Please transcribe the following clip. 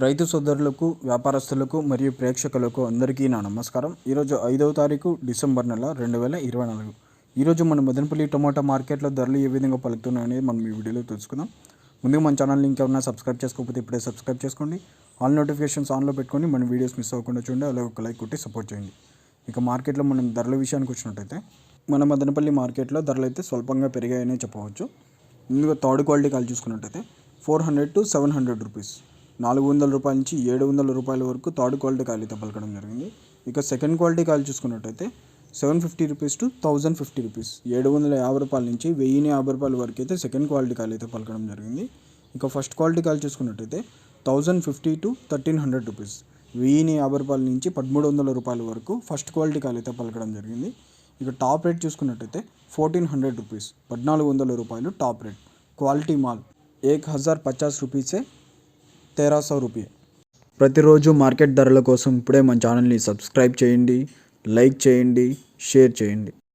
రైతు సోదరులకు, వ్యాపారస్తులకు మరియు ప్రేక్షకులకు అందరికీ నా నమస్కారం. ఈరోజు 5వ తారీఖు డిసెంబర్ నెల 2024. ఈరోజు మన మదనపల్లి టొమాటో మార్కెట్లో ధరలు ఏ విధంగా పలుకుతున్నాయనేది మనం ఈ వీడియోలో తెలుసుకుందాం. ముందుగా మన ఛానల్ని ఇంకెవరైనా సబ్స్క్రైబ్ చేసుకోకపోతే ఇప్పుడే సబ్స్క్రైబ్ చేసుకోండి. ఆల్ నోటిఫికేషన్స్ ఆన్లో పెట్టుకొని మన వీడియోస్ మిస్ అవ్వకుండా చూడండి. అలాగే ఒక లైక్ కొట్టి సపోర్ట్ చేయండి. ఇక మార్కెట్లో మనం ధరల విషయానికి వచ్చినట్టయితే మన మదనపల్లి మార్కెట్లో ధరలు అయితే స్వల్పంగా పెరిగాయనే చెప్పవచ్చు. ముందుగా థర్డ్ క్వాలిటీ కాల్ చూసుకున్నట్టయితే 400 to 700 రూపీస్, 400 రూపాయల నుంచి 700 రూపాయల వరకు థర్డ్ క్వాలిటీ కాయలు అయితే పలకడం జరిగింది. ఇక సెకండ్ క్వాలిటీ కాయలు చూసుకున్నట్టయితే 750 రూపీస్ టు 1050 రూపీస్, 750 రూపాయల నుంచి 1050 రూపాయల వరకు అయితే సెకండ్ క్వాలిటీ కాయలు అయితే పలకడం జరిగింది. ఇక ఫస్ట్ క్వాలిటీ కాయలు చూసుకున్నట్టయితే 1050 to 1300 రూపీస్, 1050 రూపాయల నుంచి 1300 రూపాయల వరకు ఫస్ట్ క్వాలిటీ కాయలు అయితే పలకడం జరిగింది. ఇక టాప్ రేట్ చూసుకున్నట్టయితే 1400 రూపీస్, 1400 రూపాయలు టాప్ రేట్. క్వాలిటీ మాల్ 1050 రూపీసే 1300 రూపాయలు. ప్రతిరోజు మార్కెట్ ధరల కోసం ఇప్పుడే మన ఛానల్ని సబ్స్క్రైబ్ చేయండి, లైక్ చేయండి, షేర్ చేయండి.